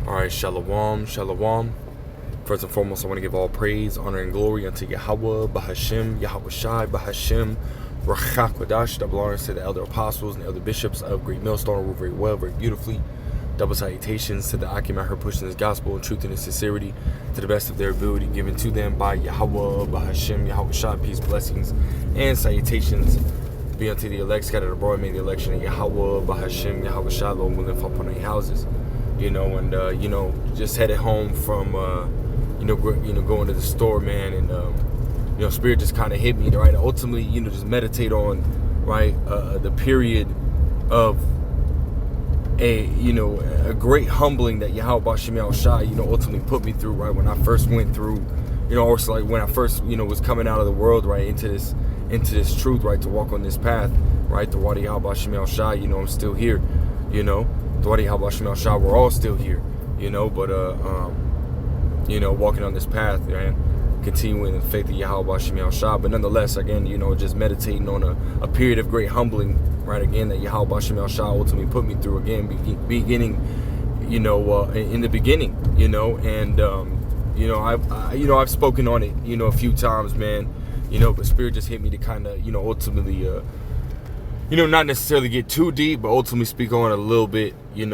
Alright, Shalom, Shalom. First and foremost, I want to give all praise, honor, and glory unto Yahweh, Bahashem, Yahweh Shai, Bahashem, Rachak Wadash. Double honors to the elder apostles and the elder bishops of Great Millstone, who very well, very beautifully. Double salutations to the Akim out here pushing this gospel in truth and in sincerity to the best of their ability, given to them by Yahweh, Bahashem, Yahweh Shai, peace, blessings, and salutations be unto the elect scattered abroad. May the election of Yahweh, Bahashem, Yahweh Shai, Lord willing, fall upon their houses. Just headed home from, going to the store, man, and, Spirit just kind of hit me, right? Ultimately, just meditate on, right, the period of a great humbling that Yahweh Bashem Shai, ultimately put me through, right? When I first went through, also like when I first, was coming out of the world, right, into this truth, right, to walk on this path, right, the Wadi Yahweh Bashem Shai, I'm still here, we're all still here, walking on this path, right? Continuing in the faith of Yahweh Bashem Shai, but nonetheless, again, just meditating on a period of great humbling, right? Again, that Yahweh Bashem Shai ultimately put me through. Again, beginning, in the beginning, I've spoken on it, a few times, man, but Spirit just hit me to kind of, ultimately, not necessarily get too deep, but ultimately speak on it a little bit, and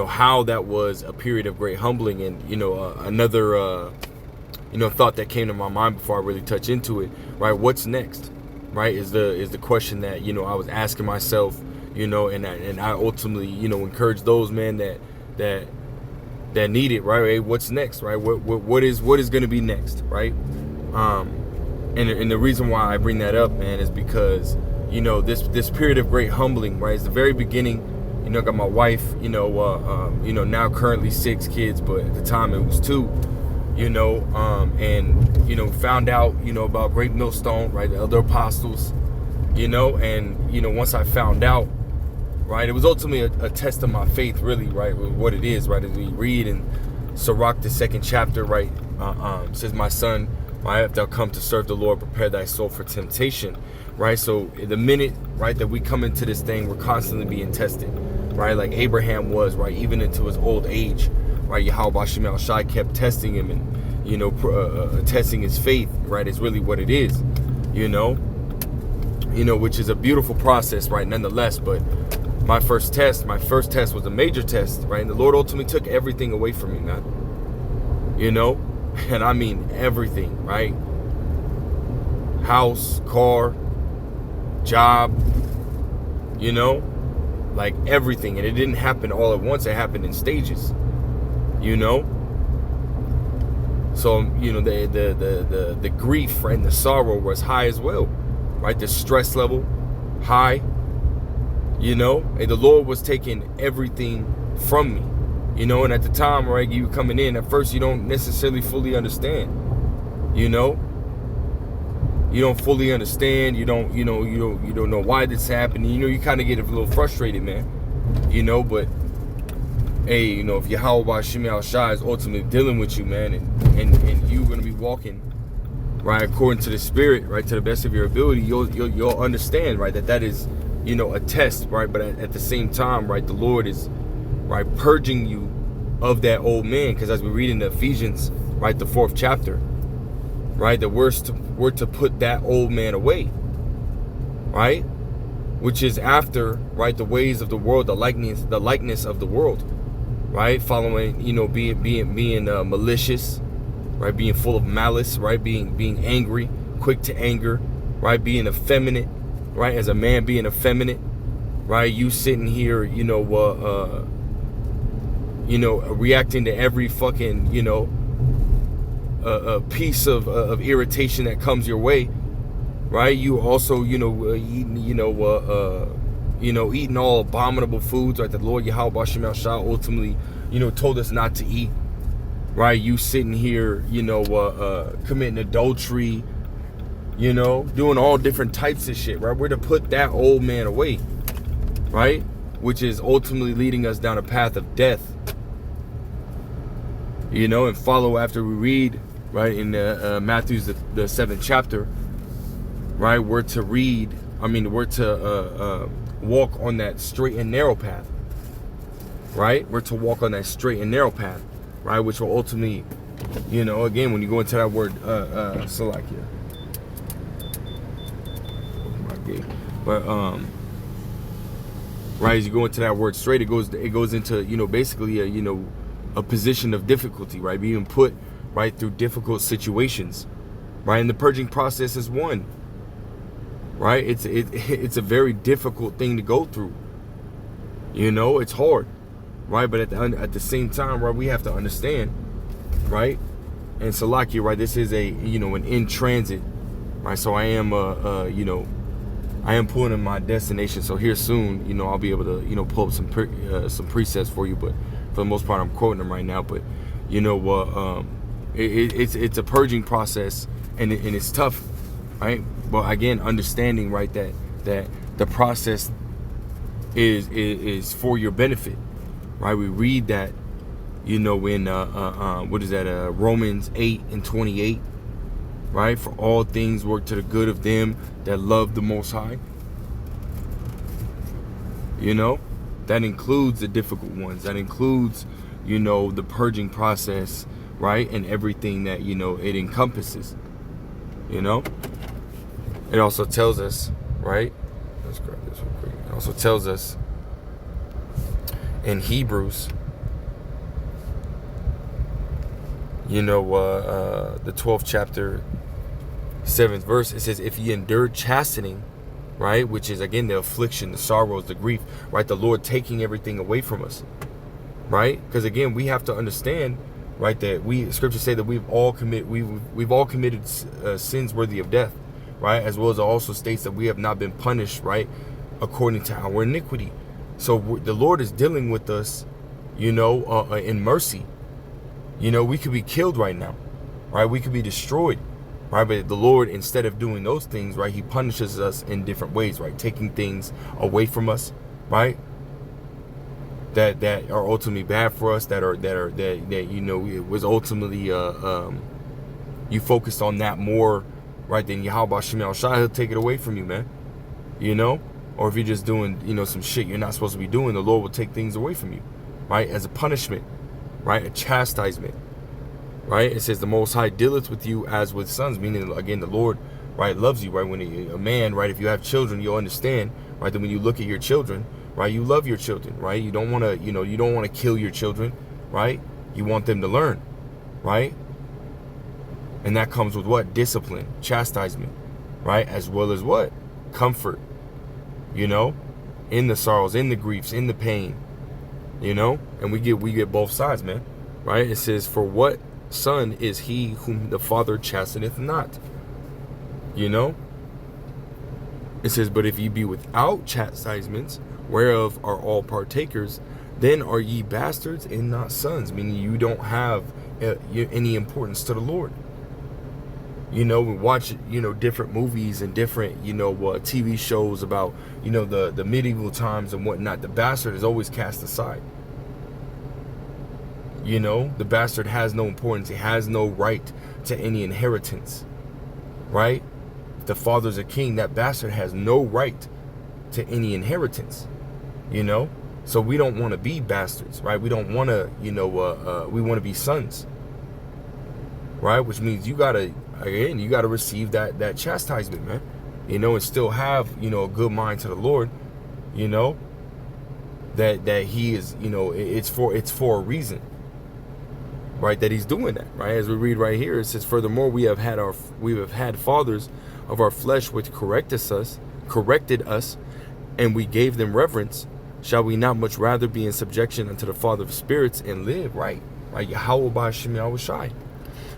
how that was a period of great humbling. And, another, thought that came to my mind before I really touch into it, right? What's next, right? Is the question that, I was asking myself, and I ultimately, encourage those, man, that need it, right? Hey, what's next, right? What is going to be next, right? And the reason why I bring that up, man, is because, this period of great humbling, right, is the very beginning. I got my wife, now currently 6 kids, but at the time it was 2, and, found out, about Great Millstone, right, the elder apostles, and, once I found out, right, it was ultimately a test of my faith, really, right, with what it is, right, as we read in Sirach, the 2nd chapter, right, says, my son, right, if thou come to serve the Lord, prepare thy soul for temptation, right? So the minute, right, that we come into this thing, we're constantly being tested, right? Like Abraham was, right, even into his old age, right? Yahweh Bashem Shai kept testing him and, testing his faith, right? Is really what it is, which is a beautiful process, right? Nonetheless, but my first test was a major test, right? And the Lord ultimately took everything away from me, man, and I mean everything, right? House, car, job, like everything. And it didn't happen all at once. It happened in stages, so the grief, right, and the sorrow was high as well, right? The stress level high, and the Lord was taking everything from me, and at the time, right, you coming in, at first you don't necessarily fully understand, you don't fully understand, you don't know why this happened, you kind of get a little frustrated, man, but hey, if Yahweh Bashem Shai is ultimately dealing with you, man, and you're going to be walking, right, according to the Spirit, right, to the best of your ability, you'll understand, right, that is, a test, right, but at the same time, right, the Lord is, right, purging you of that old man, because as we read in the Ephesians, right, the 4th chapter, right, that we're to put that old man away, right, which is after, right, the ways of the world, the likeness of the world, right, following, being malicious, right, being full of malice, right, being angry, quick to anger, right, being effeminate, right, as a man being effeminate, right, you sitting here, reacting to every fucking, a piece of irritation that comes your way, right? You also, eating all abominable foods, right? The Lord Yahweh Bashem Shai ultimately, told us not to eat, right? You sitting here, committing adultery, doing all different types of shit, right? We're to put that old man away, right? Which is ultimately leading us down a path of death, and follow after we read, right, in Matthew's the 7th chapter, right, we're to walk on that straight and narrow path, right? We're to walk on that straight and narrow path, right? Which will ultimately, again, when you go into that word, Salakia. But right, as you go into that word straight, it goes into basically a position of difficulty, right? Being put right through difficult situations, right? And the purging process is one, right? It's a very difficult thing to go through. It's hard, right? But at the same time, right, we have to understand, right? And Salakia, right, this is an in transit, right? So I am I am pulling in my destination. So here soon, I'll be able to pull up some precepts for you. But for the most part, I'm quoting them right now. But it's a purging process, and it's tough, right? But again, understanding, right, that the process is for your benefit, right? We read that, in what is that? Romans 8:28, right? For all things work to the good of them that love the Most High. That includes the difficult ones. That includes, the purging process, right? And everything that, it encompasses. It also tells us, right? Let's grab this real quick. It also tells us in Hebrews, the 12th chapter, 7th verse, it says, if ye endure chastening, right, which is again the affliction, the sorrows, the grief, right, the Lord taking everything away from us, right? Because again, we have to understand, right, that scriptures say that we've all committed sins worthy of death, right? As well as it also states that we have not been punished, right, according to our iniquity. So the Lord is dealing with us, in mercy. We could be killed right now, right? We could be destroyed, right? But the Lord, instead of doing those things, right, He punishes us in different ways, right? Taking things away from us, right? That are ultimately bad for us, that it was ultimately you focused on that more, right, than Yahweh Shemel Shai. He'll take it away from you, man. Or if you're just doing some shit you're not supposed to be doing, the Lord will take things away from you, right, as a punishment, right, a chastisement, right? It says the Most High dealeth with you as with sons, meaning again the Lord, right, loves you, right? When a man, right, if you have children, you'll understand, right, that when you look at your children, right, you love your children, right? You don't want to, you don't want to kill your children, right? You want them to learn, right? And that comes with what? Discipline, chastisement, right? As well as what? Comfort, in the sorrows, in the griefs, in the pain, and we get both sides, man, right? It says, for what son is he whom the Father chasteneth not? It says, but if ye be without chastisements, whereof are all partakers, then are ye bastards and not sons, meaning you don't have any importance to the Lord. We watch, different movies and different, TV shows about, the medieval times and whatnot. The bastard is always cast aside. The bastard has no importance. He has no right to any inheritance, right? If the father's a king, that bastard has no right to any inheritance, So we don't want to be bastards, right? We don't want to, we want to be sons, right? Which means you gotta receive that chastisement, man, and still have, a good mind to the Lord, that He is, it's for a reason, right? That He's doing that, right? As we read right here, it says, furthermore, we have had fathers of our flesh which corrected us, and we gave them reverence. Shall we not much rather be in subjection unto the Father of spirits and live, right? Yahweh B'Hashem Yahweh Shai.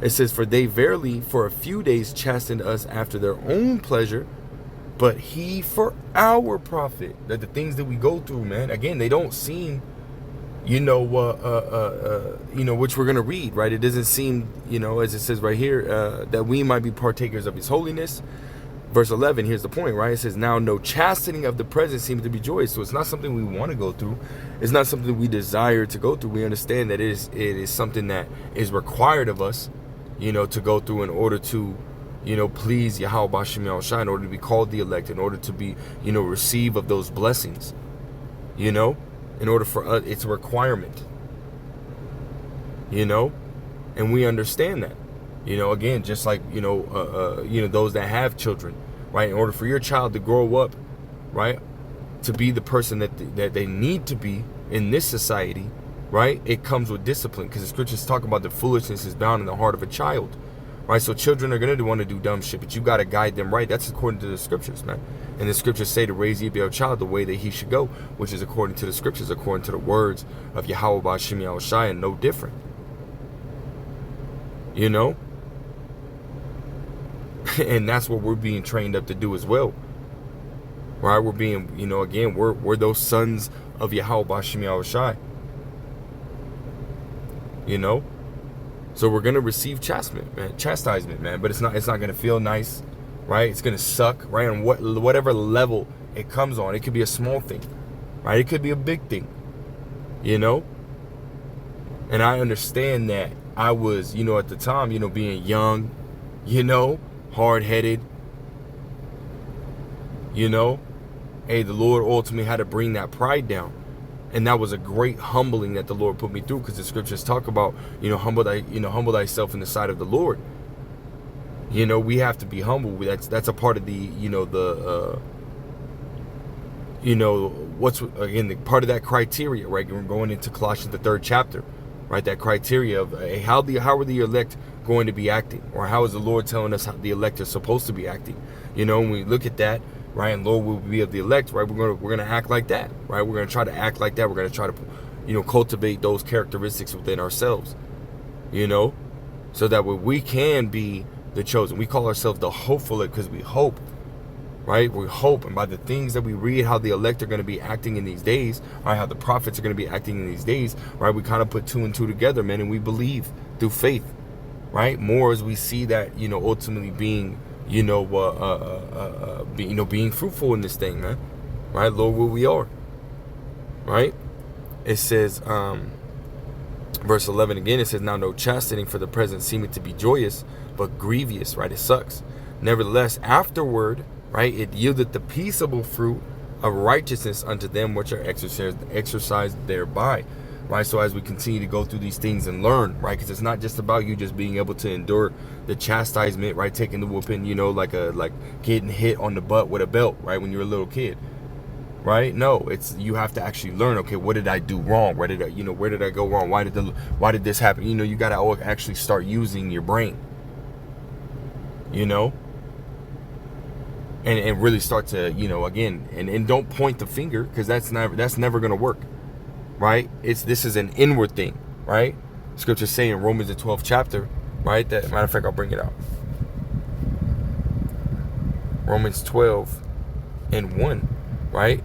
It says, for they verily for a few days chastened us after their own pleasure, but He for our profit. That the things that we go through, man, again, they don't seem, which we're going to read, right? It doesn't seem, as it says right here, that we might be partakers of His holiness. Verse 11, here's the point, right? It says, now no chastening of the present seems to be joyous. So it's not something we want to go through. It's not something we desire to go through. We understand that it is something that is required of us, to go through in order to, please Yahweh B'Hashem Yahweh Shai, in order to be called the elect, in order to be, receive of those blessings, In order for us, it's a requirement. You know, and we understand that. You know, again, just like those that have children, right? In order for your child to grow up, right, to be the person that they need to be in this society, right? It comes with discipline, because the scriptures talk about the foolishness is bound in the heart of a child, right? So children are gonna want to do dumb shit, but you gotta guide them right. That's according to the scriptures, man. And the scriptures say to raise ye up your child the way that he should go, which is according to the scriptures, according to the words of Yahweh Ba'Shem Yahushai, and no different. You know? And that's what we're being trained up to do as well. Right? We're being, again, we're those sons of Yahweh Ba'Shem Yahushai. You know? So we're gonna receive chastisement, man. But it's not gonna feel nice, right? It's gonna suck, right? On whatever level it comes on. It could be a small thing, right? It could be a big thing, you know? And I understand that I was, at the time, being young, hard-headed, hey, the Lord ultimately had to bring that pride down. And that was a great humbling that the Lord put me through, because the scriptures talk about, humble thyself in the sight of the Lord. We have to be humble. That's a part of the, what's, again, the part of that criteria, right? We're going into Colossians, the 3rd chapter, right? That criteria of how are the elect going to be acting, or how is the Lord telling us how the elect are supposed to be acting? When we look at that, right, and Lord will be of the elect, right, we're gonna act like that, right? We're gonna try to act like that. We're gonna try to, cultivate those characteristics within ourselves, so that we can be the chosen. We call ourselves the hopeful because we hope, right? We hope, and by the things that we read, how the elect are going to be acting in these days, right? How the prophets are going to be acting in these days, right? We kind of put 2 and 2 together, man, and we believe through faith, right? More as we see that, ultimately being, being fruitful in this thing, man, right? Lord, where we are, right? It says, verse 11 again, it says, now no chastening for the present seemeth to be joyous, but grievous, right? It sucks. Nevertheless, afterward, right, it yieldeth the peaceable fruit of righteousness unto them which are exercised thereby, right? So as we continue to go through these things and learn, right, because it's not just about you just being able to endure the chastisement, right, taking the whooping, like getting hit on the butt with a belt, right, when you're a little kid, right? No, it's, you have to actually learn, okay, what did I do wrong? Where did I go wrong? Why did this happen? You got to actually start using your brain, and really start to, again, and don't point the finger, because that's never going to work, right? This is an inward thing, right? Scriptures say in Romans the 12th chapter, right? That, matter of fact, I'll bring it out. Romans 12 and 1, right?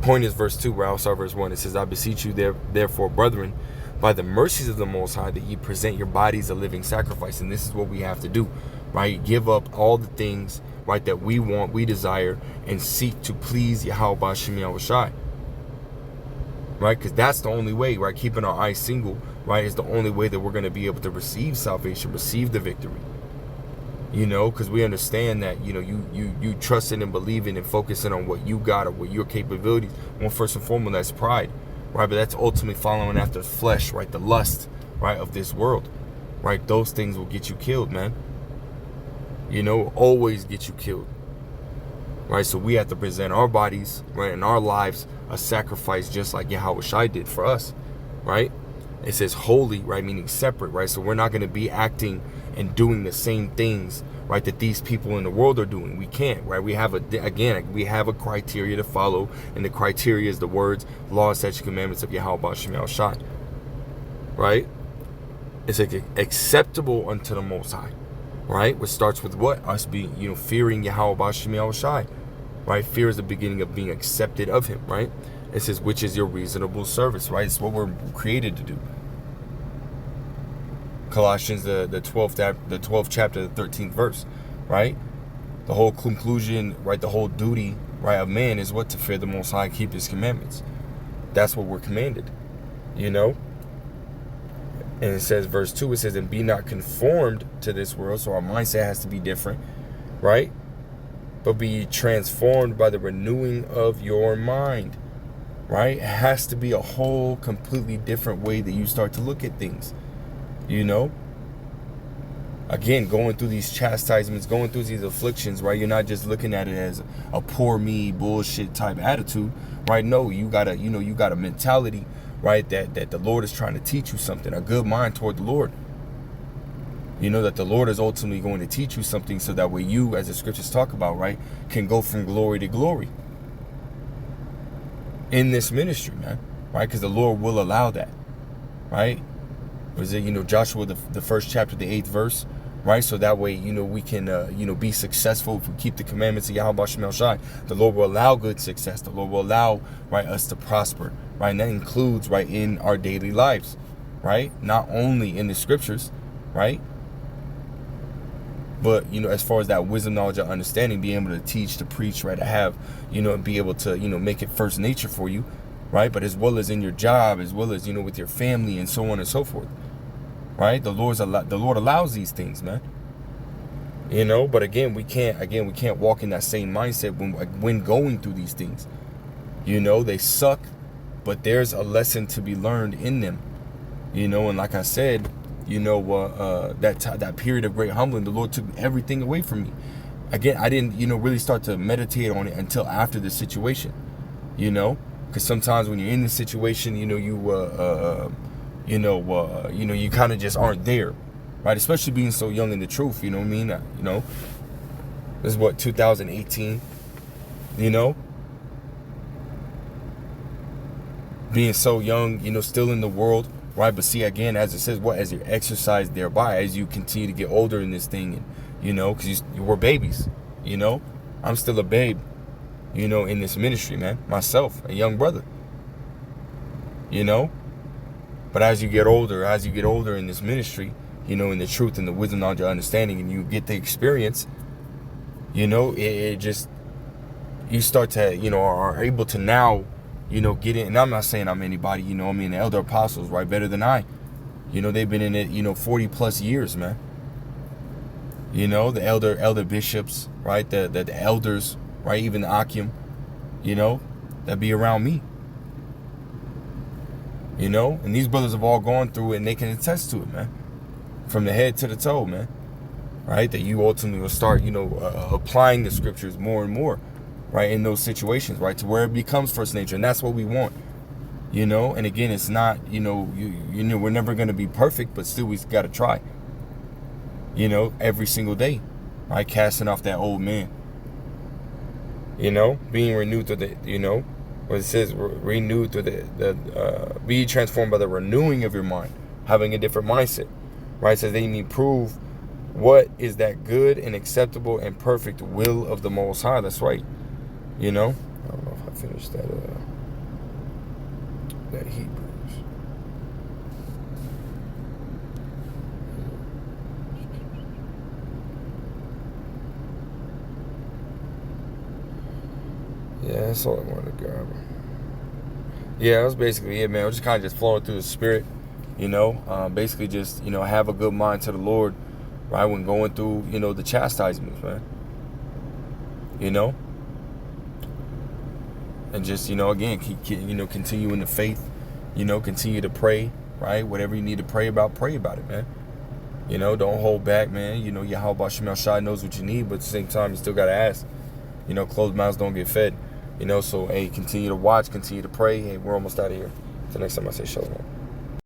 Point is verse 2, where I'll start verse 1. It says, I beseech you therefore, brethren, by the mercies of the Most High, that ye present your bodies a living sacrifice. And this is what we have to do, right? Give up all the things, right, that we want, we desire, and seek to please Yahweh Ba'Shem Yahushai, right? Because that's the only way, right? Keeping our eyes single, right, is the only way that we're going to be able to receive salvation, receive the victory, because we understand that, you trusting and believing and focusing on what you got or what your capabilities. Well, first and foremost, that's pride, right? But that's ultimately following after the flesh, right? The lust, right, of this world, right? Those things will get you killed, man. Always get you killed, right? So we have to present our bodies, right, and our lives a sacrifice, just like Yahweh Shai did for us, right? It says holy, right, meaning separate, right? So we're not going to be acting and doing the same things, right, that these people in the world are doing. We can't, right? We have a criteria to follow, and the criteria is the words, laws, statutes, commandments of Yahweh Ba'Shem Yahushai, right? It's like acceptable unto the Most High, right? Which starts with what? Us being, fearing Yahweh Ba'Shem Yahushai, right? Fear is the beginning of being accepted of Him, right? It says, which is your reasonable service, right? It's what we're created to do. Colossians, the 12th chapter, the 13th verse, right? The whole conclusion, right? The whole duty, right, of man is what? To fear the Most High, keep His commandments. That's what we're commanded, And it says, verse 2, it says, and be not conformed to this world. So our mindset has to be different, right? But be transformed by the renewing of your mind. right? It has to be a whole completely different way that you start to look at things, you know? Again, going through these chastisements, going through these afflictions, right? You're not just looking at it as a poor me bullshit type attitude, right? No, you got a mentality, right? That the Lord is trying to teach you something, a good mind toward the Lord. You know that the Lord is ultimately going to teach you something so that way you, as the scriptures talk about, right, can go from glory to glory in this ministry, man, right? Because the Lord will allow that, right? Was it, Joshua, the first chapter, the 8th verse, right? So that way, we can, be successful if we keep the commandments of Yahweh Shem Shai. The Lord will allow good success. The Lord will allow, right, us to prosper, right? And that includes, right, in our daily lives, right? Not only in the scriptures, right? But, as far as that wisdom, knowledge, and understanding, being able to teach, to preach, right, to have, and be able to, make it first nature for you, right? But as well as in your job, as well as, with your family and so on and so forth, right? The Lord allows these things, man. But again, we can't walk in that same mindset when going through these things. They suck, but there's a lesson to be learned in them, and like I said, that period of great humbling, the Lord took everything away from me. Again, I didn't, really start to meditate on it until after the situation, because sometimes when you're in the situation, you kind of just aren't there, right? Especially being so young in the truth, you know what I mean? This is what, 2018, being so young, still in the world. Right, but see, again, as it says, as you exercise thereby, as you continue to get older in this thing, and because we're babies, I'm still a babe, in this ministry, man. Myself, a young brother, But as you get older in this ministry, in the truth and the wisdom, knowledge, and understanding, and you get the experience, it just, you start to, are able to now, get in. And I'm not saying I'm anybody, the elder apostles, right, better than I. They've been in it, 40 plus years, man. The elder bishops, right, the elders, right, even the Akim, that be around me. And these brothers have all gone through it, and they can attest to it, man. From the head to the toe, man. Right, that you ultimately will start, applying the scriptures more and more, right, in those situations, right, to where it becomes first nature. And that's what we want, and again, it's not, we're never going to be perfect, but still we got to try, every single day, right, casting off that old man, being renewed to the, what it says, renewed to be transformed by the renewing of your mind, having a different mindset, right? It says they need prove what is that good and acceptable and perfect will of the Most High. That's right. I don't know if I finished that Hebrews. Yeah, that's all I wanted to grab. Yeah, that was basically it, man. We're just kind of just flowing through the spirit, basically just, have a good mind to the Lord, right, when going through, the chastisements, man. And just, again, keep, continue in the faith, continue to pray, right? Whatever you need to pray about it, man. Don't hold back, man. Yahweh Shem Shai knows what you need, but at the same time, you still got to ask. Closed mouths don't get fed. So, hey, continue to watch, continue to pray. Hey, we're almost out of here. Until next time I say shalom.